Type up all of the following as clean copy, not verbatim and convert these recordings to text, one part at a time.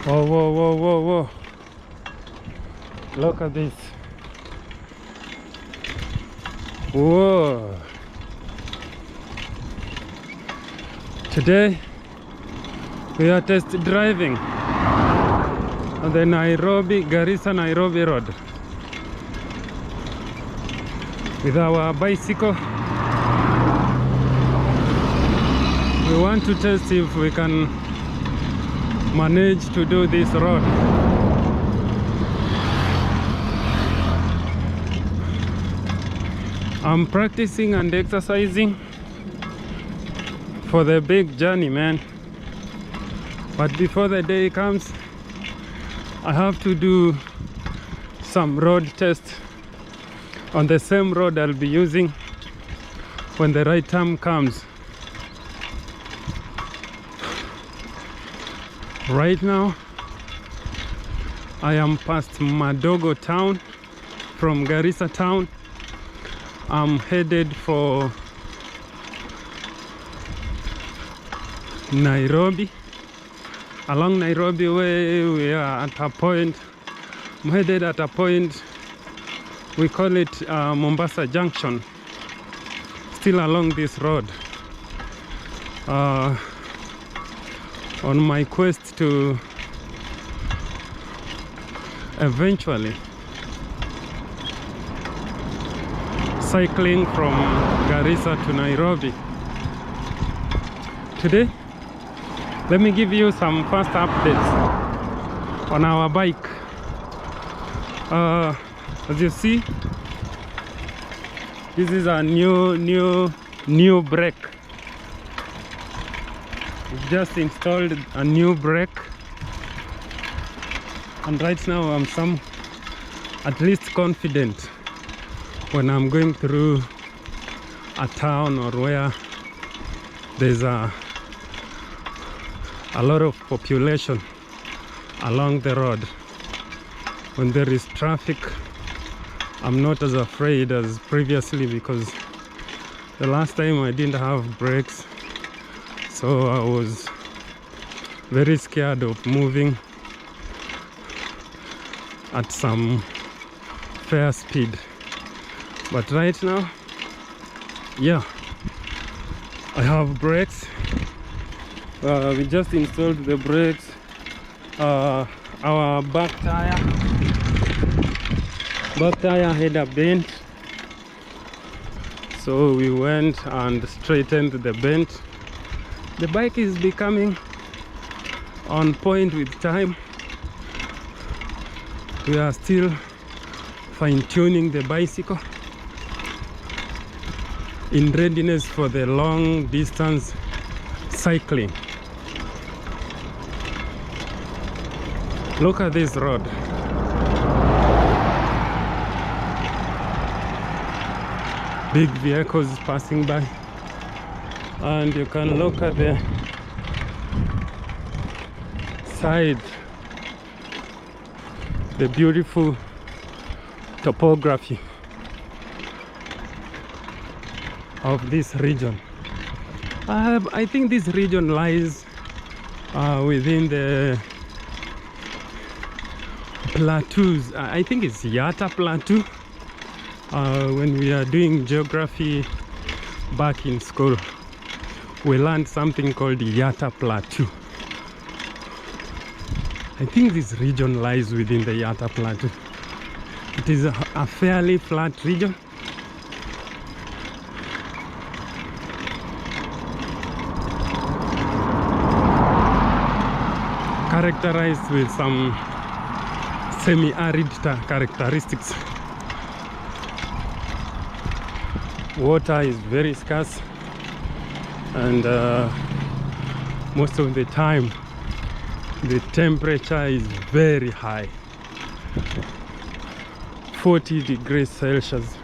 Whoa, whoa, whoa, whoa, whoa. Look at this. Whoa. Today we are test driving on the Garissa-Nairobi road with our bicycle. We want to test if we can manage to do this road. I'm practicing and exercising for the big journey, man. But before the day comes, I have to do some road tests on the same road I'll be using when the right time comes. Right now, I am past Madogo town. From Garissa town, I'm headed for Nairobi. Along Nairobi way, we are at a point. I'm headed at a point, we call it Mombasa Junction. Still along this road. On my quest to eventually cycling from Garissa to Nairobi. Today, let me give you some fast updates on our bike. As you see, this is a new brake. We've just installed a new brake, and right now I'm at least confident when I'm going through a town or where there's a lot of population along the road. When there is traffic, I'm not as afraid as previously, because the last time I didn't have brakes, so I was very scared of moving at some fair speed. But right now, yeah, I have brakes. We just installed the brakes. Our back tire had a bend, so we went and straightened the bend. The bike is becoming on point with time. We are still fine-tuning the bicycle in readiness for the long distance cycling. Look at this road. Big vehicles passing by, and you can look at the side, the beautiful topography of this region. I think this region lies within the plateaus. I think it's Yatta Plateau. When we are doing geography back in school, we learned something called Yatta Plateau. I think this region lies within the Yatta Plateau. It is a fairly flat region. Characterized with some semi-arid characteristics. Water is very scarce, and most of the time the temperature is very high. 40 degrees Celsius,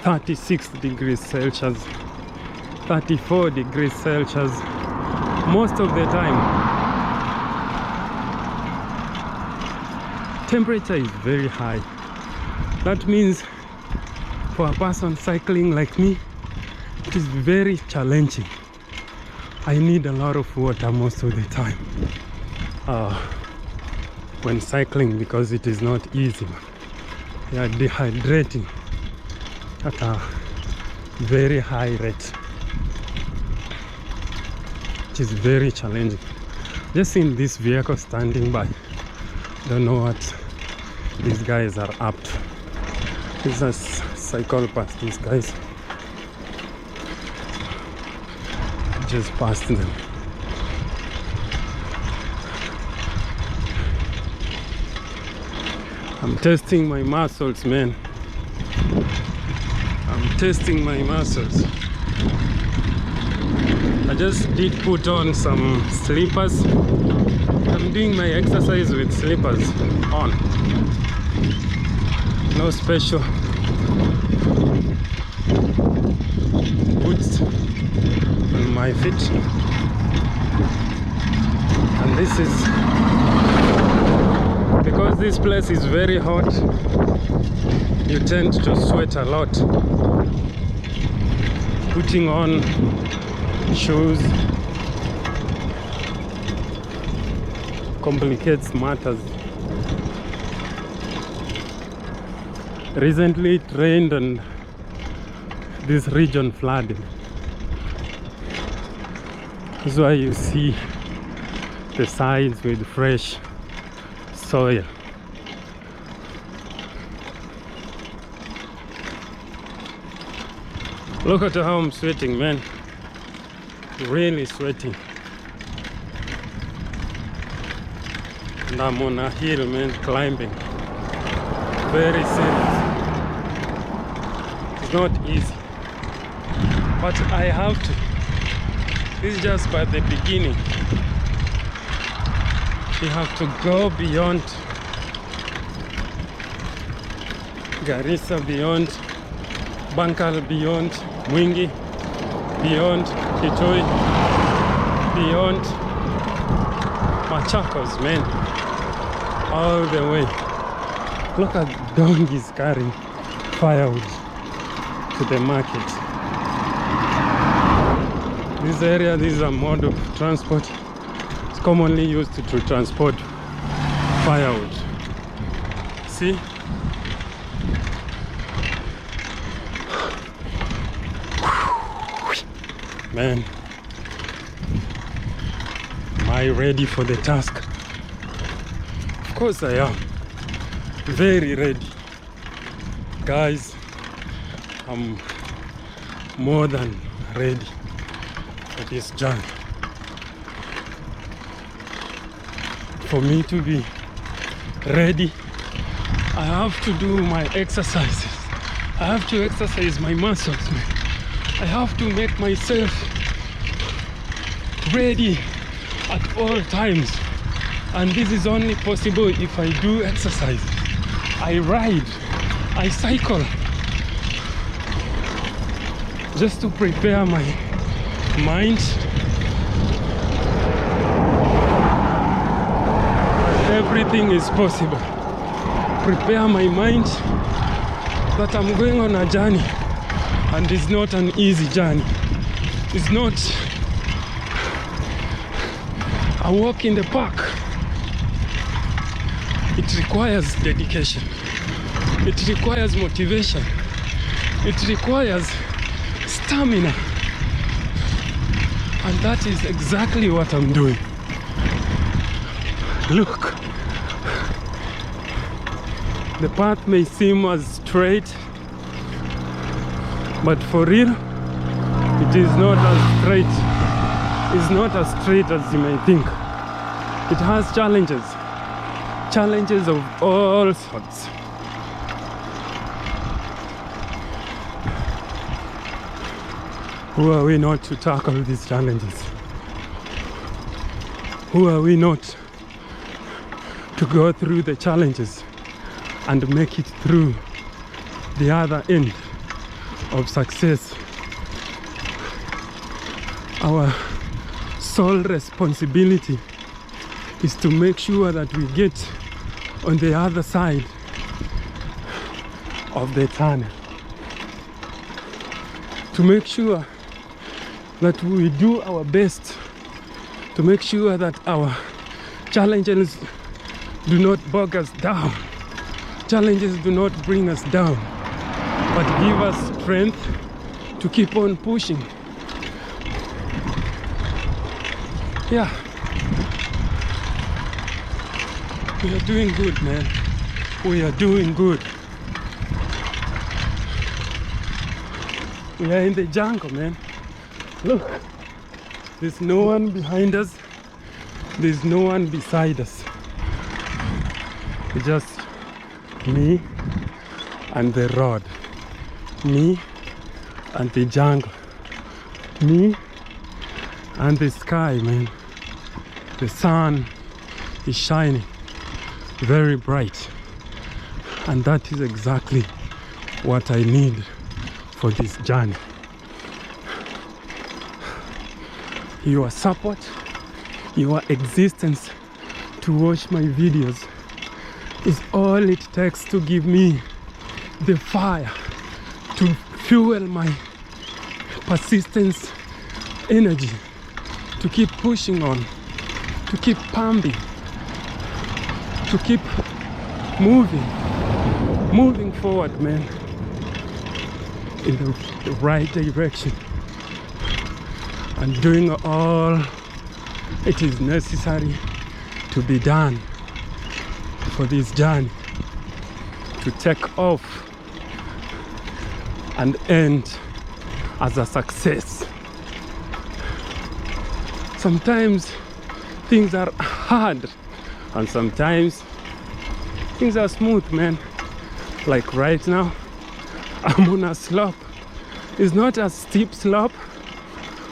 36 degrees Celsius, 34 degrees Celsius most of the time. Temperature is very high. That means for a person cycling like me, it is very challenging. I need a lot of water most of the time. when cycling, because it is not easy. You are dehydrating at a very high rate, which is very challenging. Just in this vehicle standing by, don't know what these guys are up to. These are psychopaths, these guys. Just past them. I'm testing my muscles, man. I'm testing my muscles. I just did put on some slippers. I'm doing my exercise with slippers on. No special boots on my feet. And this is because this place is very hot. You tend to sweat a lot. Putting on shoes complicates matters. Recently it rained and this region flooded. That's why you see the sides with fresh soil. Look at how I'm sweating, man. Really sweating. And I'm on a hill, man, climbing. Very serious. It's not easy, but I have to. This is just by the beginning. You have to go beyond Garissa, beyond Bankal, beyond Mwingi, beyond Kitui, beyond Machakos, man, all the way. Look at donkeys carrying firewood to the market. This area, this is a mode of transport. It's commonly used to transport firewood. See? Man, am I ready for the task? Of course I am. Very ready. Guys, I'm more than ready for this journey. For me to be ready, I have to do my exercises. I have to exercise my muscles, man. I have to make myself ready at all times. And this is only possible if I do exercise. I ride, I cycle, just to prepare my mind. Everything is possible. Prepare my mind that I'm going on a journey, and it's not an easy journey. It's not a walk in the park. It requires dedication. It requires motivation. It requires stamina. And that is exactly what I'm doing. Look. The path may seem as straight, but for real, it is not as straight. It's not as straight as you may think. It has challenges. Challenges of all sorts. Who are we not to tackle these challenges? Who are we not to go through the challenges and make it through the other end of success? Our sole responsibility is to make sure that we get on the other side of the tunnel, to make sure that we do our best, to make sure that our challenges do not bog us down. Challenges do not bring us down, but give us strength to keep on pushing. Yeah. We are doing good, man. We are doing good. We are in the jungle, man. Look, there's no one behind us. There's no one beside us. It's just me and the road. Me and the jungle. Me and the sky, man. The sun is shining very bright. And that is exactly what I need for this journey. Your support, your existence to watch my videos is all it takes to give me the fire to fuel my persistence, energy, to keep pushing on, to keep pumping, to keep moving forward, man, in the right direction, and doing all it is necessary to be done for this journey to take off and end as a success. Sometimes things are hard and sometimes things are smooth, man. Like right now, I'm on a slope. It's not a steep slope,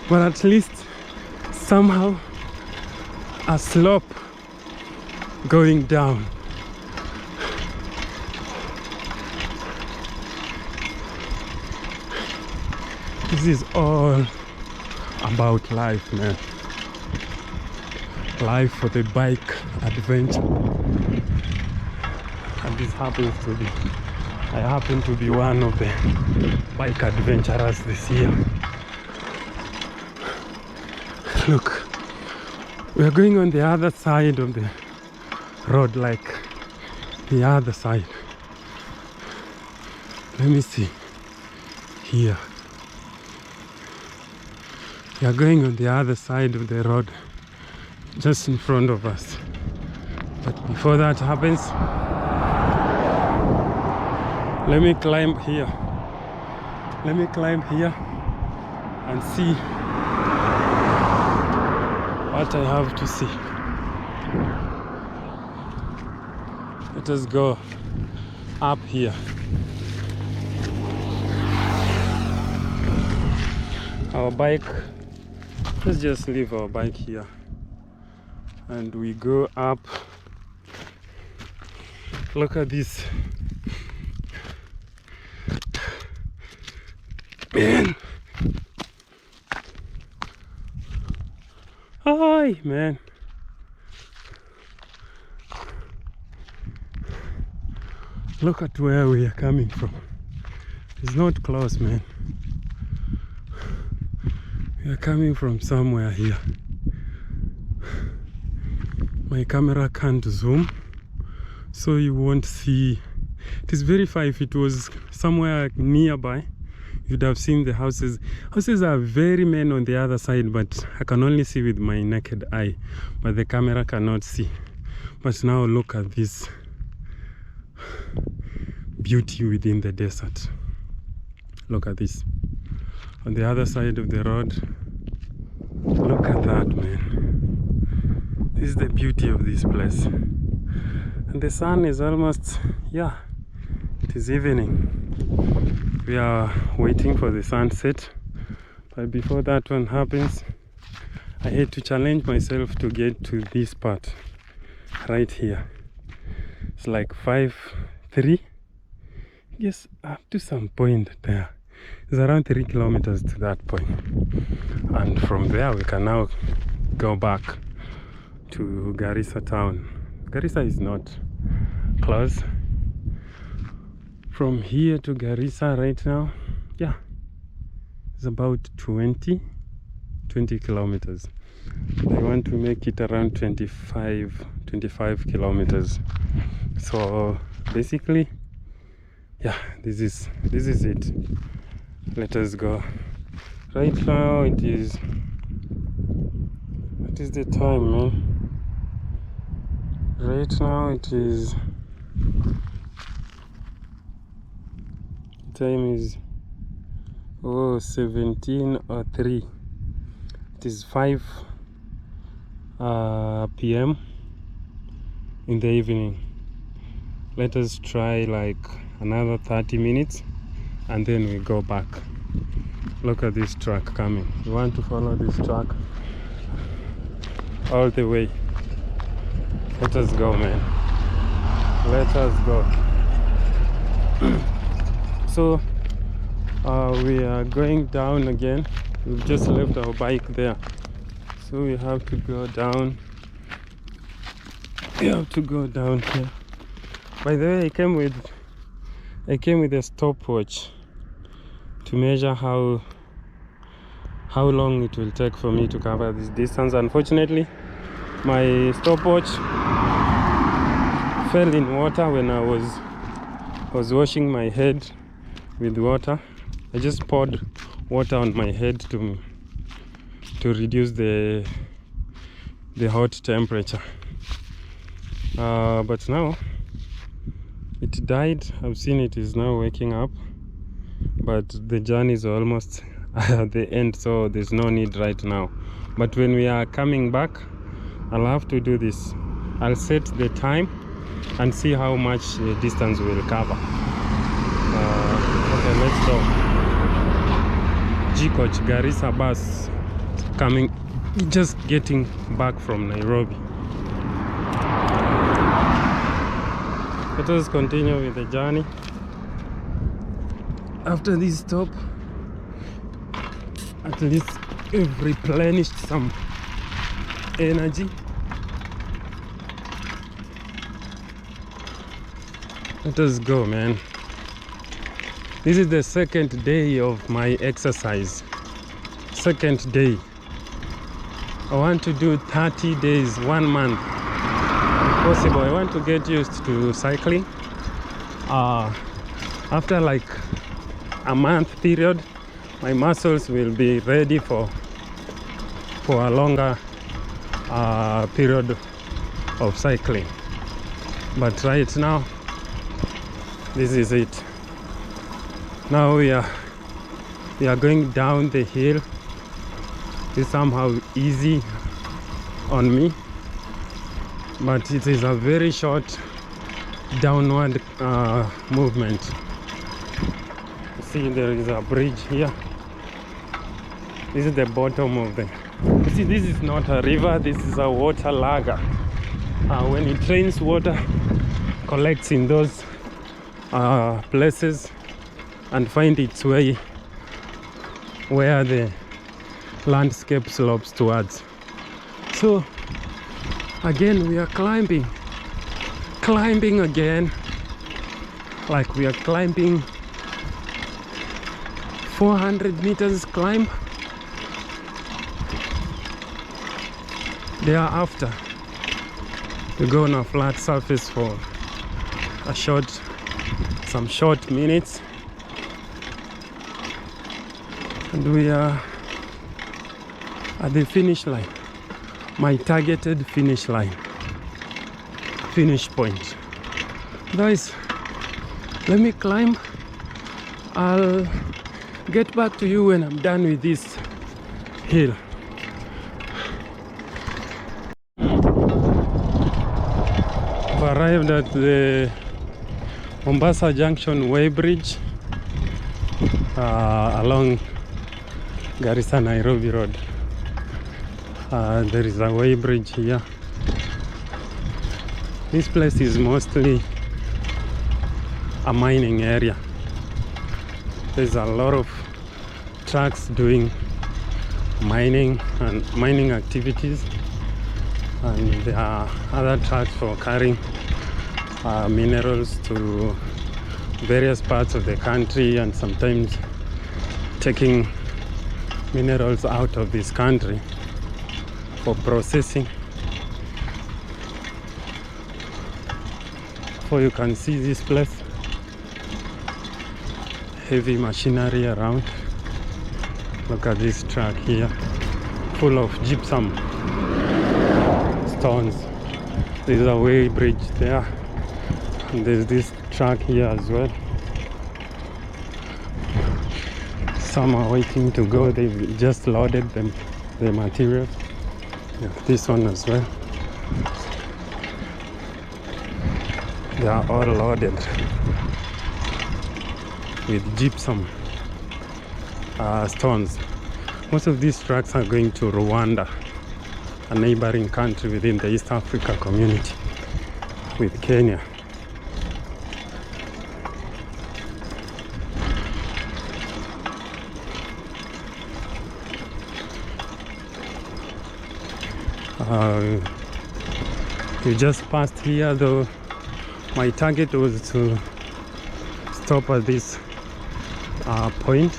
but at least somehow a slope going down. This is all about life, man. Life for the bike adventure. And this happens to be, I happen to be one of the bike adventurers this year. Look, we are going on the other side of the road, like the other side. Let me see. Here. We are going on the other side of the road, just in front of us. But before that happens, let me climb here. Let me climb here and see what I have to see. Let us go up here. Our bike, let's just leave our bike here and we go up. Look at this, man. Hi, man. Look at where we are coming from. It's not close, man. We are coming from somewhere here. My camera can't zoom, so you won't see. It is very far. If it was somewhere nearby, you'd have seen the houses. Houses are very many on the other side, but I can only see with my naked eye, but the camera cannot see. But now look at this beauty within the desert. Look at this. On the other side of the road, look at that, man. This is the beauty of this place. And the sun is almost, yeah, it is evening. We are waiting for the sunset, but before that one happens, I had to challenge myself to get to this part right here. It's like 5-3, yes, up to some point there. It's around 3 kilometers to that point, and from there we can now go back to Garissa town. Garissa is not close. From here to Garissa right now, yeah, it's about 20 kilometers. They want to make it around 25 kilometers. So basically, yeah, this is it. Let us go. Right now it is, what is the time, man? Right now it is, time is 17:03. It is 5 p.m. in the evening. Let us try like another 30 minutes and then we go back. Look at this truck coming. You want to follow this truck all the way. Let us go, man. Let us go. So we are going down again. We've just left our bike there, so we have to go down. We have to go down here. By the way, I came with a stopwatch to measure how long it will take for me to cover this distance. Unfortunately, my stopwatch fell in water when I was washing my head with water. I just poured water on my head to reduce the hot temperature. But now it died. I've seen it is now waking up, but the journey is almost at the end, so there's no need right now. But when we are coming back, I'll have to do this. I'll set the time and see how much distance we'll cover. Okay, let's go. G-Coach Garissa bus coming, just getting back from Nairobi. Let us continue with the journey. After this stop, at least we've replenished some energy. Let us go, man. This is the second day of my exercise. Second day. I want to do 30 days, 1 month. If possible, I want to get used to cycling. After like a month period, my muscles will be ready for a longer period of cycling. But right now, this is it. Now we are going down the hill. It's somehow easy on me, but it is a very short downward movement. See, there is a bridge here. This is the bottom of the, you see, this is not a river, this is a water lager. When it rains, water collects in those places and find its way where the landscape slopes towards. So again, we are climbing again, like we are climbing 400 meters climb. Thereafter, we go on a flat surface for some short minutes, and we are at the finish line, my targeted finish line, finish point. Guys, let me climb. I'll get back to you when I'm done with this hill. I've arrived at the Mombasa Junction Way Bridge along Garissa Nairobi Road. There is a way bridge here. This place is mostly a mining area. There's a lot of trucks doing mining activities, and there are other trucks for carrying minerals to various parts of the country, and sometimes taking minerals out of this country. for processing. So you can see this place, heavy machinery around. Look at this truck here, full of gypsum stones. There's a way bridge there, and there's this truck here as well. Some are waiting to go. They've just loaded them, the materials. Yeah, this one as well. They are all loaded with gypsum stones. Most of these trucks are going to Rwanda, a neighboring country within the East Africa community with Kenya. We just passed here, though my target was to stop at this point,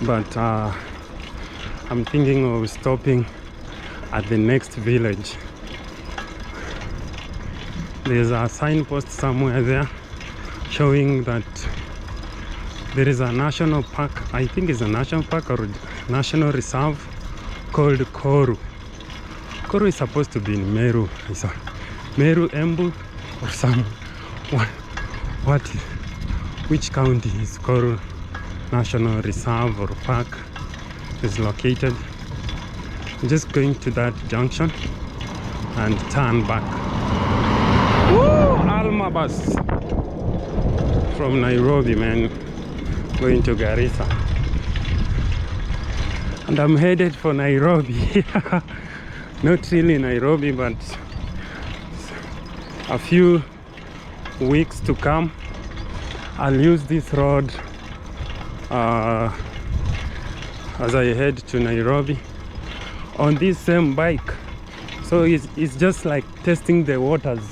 but I'm thinking of stopping at the next village. There's a signpost somewhere there showing that there is a national park, I think it's a national park or national reserve, called Koru. Koru is supposed to be in Meru. It's a Meru, Embu, or some which county is Koru National Reserve or Park is located? I'm just going to that junction and turn back. Woo! Alma bus from Nairobi, man, going to Garissa, and I'm headed for Nairobi. Not really Nairobi, but a few weeks to come I'll use this road as I head to Nairobi on this same bike. So it's just like testing the waters.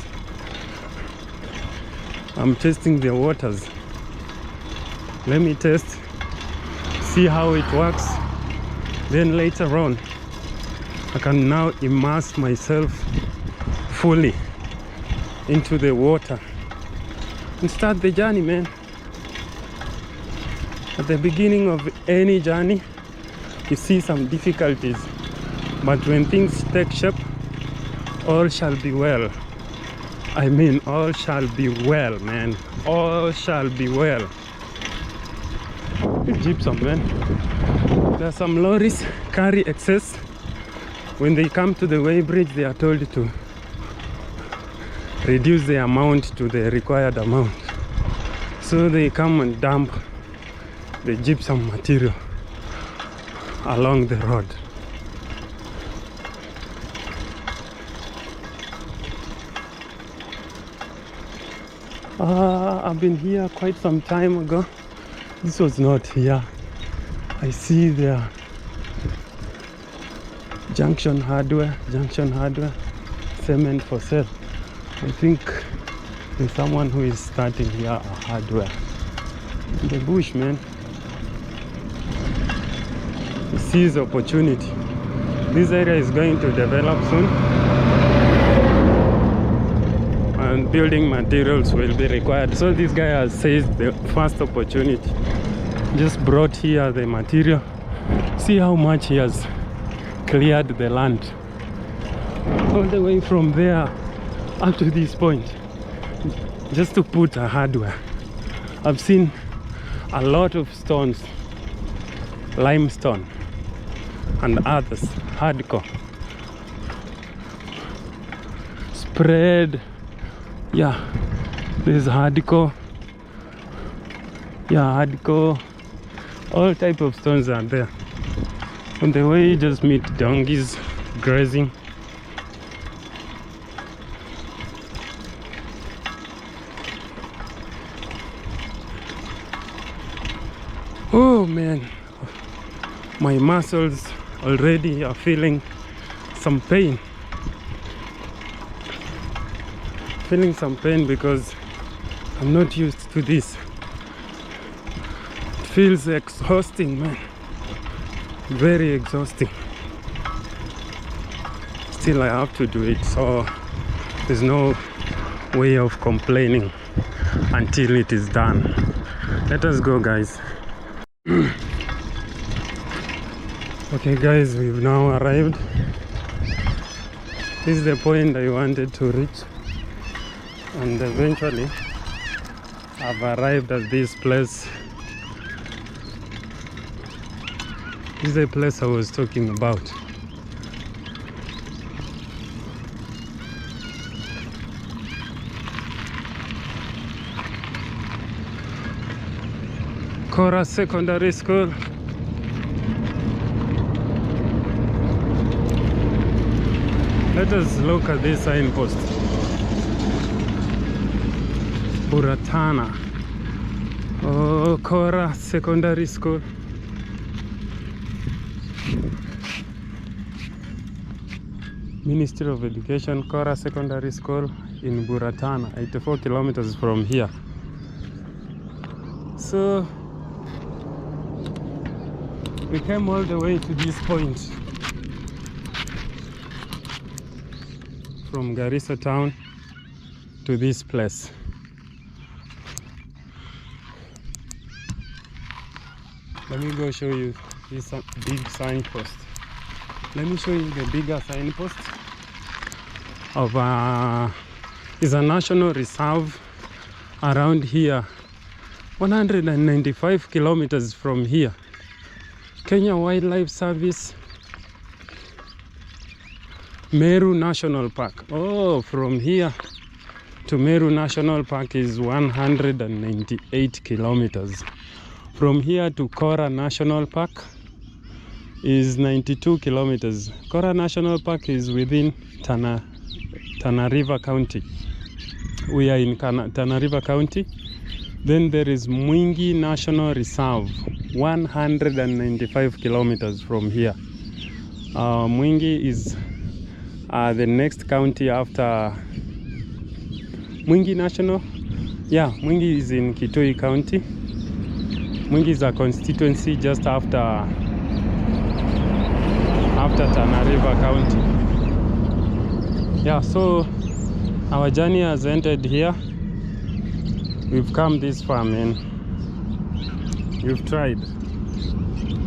I'm testing the waters. Let me test, see how it works, then later on I can now immerse myself fully into the water and start the journey, man. At the beginning of any journey, you see some difficulties, but when things take shape, all shall be well. I mean, all shall be well, man. All shall be well. Gypsum, man. There are some lorries carry excess. When they come to the weighbridge, they are told to reduce the amount to the required amount. So they come and dump the gypsum material along the road. I've been here quite some time ago. This was not here. I see there Junction Hardware, cement for sale. I think there's someone who is starting here a hardware. In the bush, man. He sees opportunity. This area is going to develop soon, and building materials will be required. So this guy has seized the first opportunity. Just brought here the material. See how much he has cleared the land all the way from there up to this point just to put a hardware. I've seen a lot of stones, limestone and others, hardcore, spread. Yeah, there's hardcore. Yeah, hardcore. All type of stones are there. On the way, you just meet donkeys grazing. Oh man, my muscles already are feeling some pain. Feeling some pain because I'm not used to this. It feels exhausting, man. Very exhausting. still I have to do it, so there's no way of complaining until it is done. Let us go, guys. Okay guys, we've now arrived. This is the point I wanted to reach, and eventually I've arrived at this place. This is the place I was talking about. Kora Secondary School. Let us look at this signpost. Buratana. Oh, Kora Secondary School. Ministry of Education, Kora Secondary School in Buratana, 84 kilometers from here. So we came all the way to this point from Garissa town to this place. Let me go show you this big signpost. Let me show you the bigger signpost of is a national reserve around here, 195 kilometers from here. Kenya Wildlife Service, Meru National Park. Oh, from here to Meru National Park is 198 kilometers. From here to Kora National Park is 92 kilometers. Kora National Park is within Tana River County. We are in Tana River County. Then there is Mwingi National Reserve, 195 kilometers from here. Mwingi is the next county after Mwingi National. Yeah, Mwingi is in Kitui County. Mwingi is a constituency just after Tana River County. Yeah, so our journey has ended here. We've come this far, man. We've tried.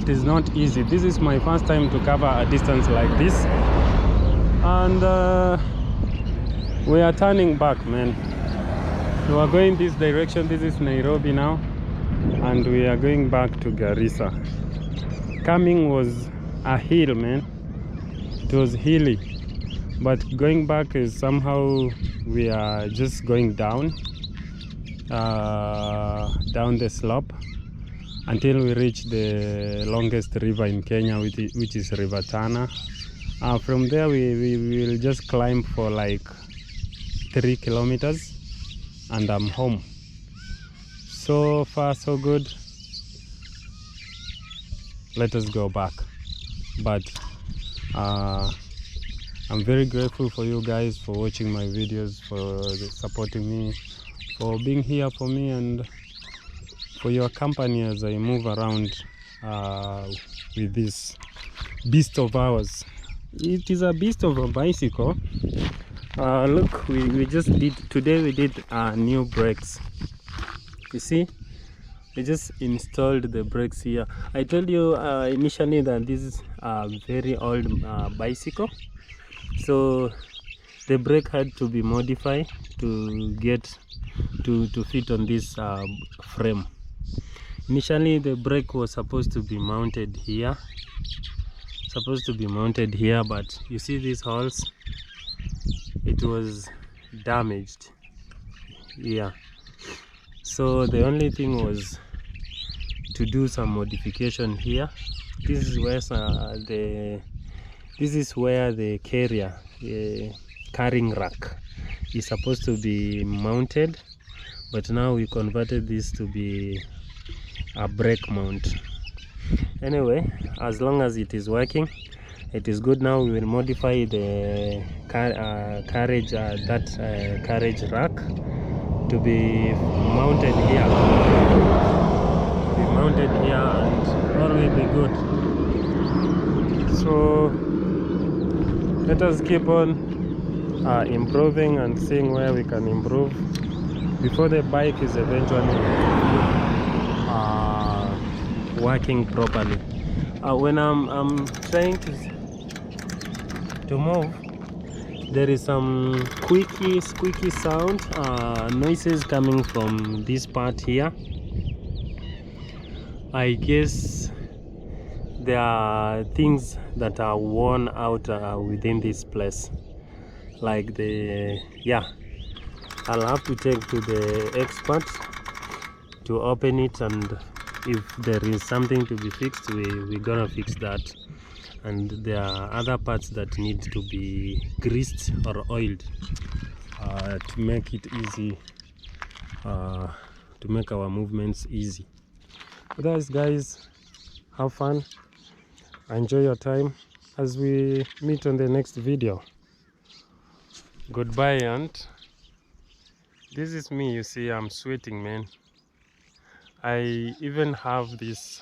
It is not easy. This is my first time to cover a distance like this, and we are turning back, man. We are going this direction. This is Nairobi now, and we are going back to Garissa. Coming was a hill, man. It was hilly, but going back is somehow we are just going down the slope until we reach the longest river in Kenya, which is River Tana. From there we will just climb for like 3 kilometers and I'm home. So far so good. Let us go back. But I'm very grateful for you guys for watching my videos, for supporting me, for being here for me, and for your company as I move around with this beast of ours. It is a beast of a bicycle. Look, we just did, today we did new brakes. You see, we just installed the brakes here. I told you initially that this is a very old bicycle, so the brake had to be modified to get to fit on this frame. Initially the brake was supposed to be mounted here, but you see these holes, it was damaged here. So the only thing was to do some modification here. This is where the carrier carrying rack is supposed to be mounted, but now we converted this to be a brake mount. Anyway, as long as it is working, it is good. Now we will modify the carriage rack to be mounted here, and all will be good. So let us keep on improving and seeing where we can improve before the bike is eventually working properly. When I'm trying to move, there is some squeaky sound, noises coming from this part here. I guess there are things that are worn out within this place, like I'll have to take to the expert to open it, and if there is something to be fixed, we're gonna fix that. And there are other parts that need to be greased or oiled to make it easy, to make our movements easy. Otherwise, guys, have fun, enjoy your time as we meet on the next video. Goodbye. And this is me. You see, I'm sweating, man. I even have this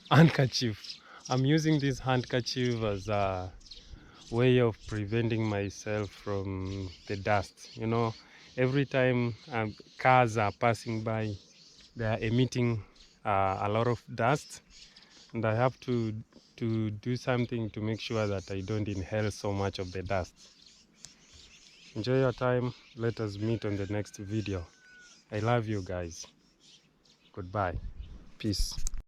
handkerchief. I'm using this handkerchief as a way of preventing myself from the dust. You know, every time cars are passing by, they are emitting a lot of dust, and I have to do something to make sure that I don't inhale so much of the dust. Enjoy your time. Let us meet on the next video. I love you guys. Goodbye. Peace.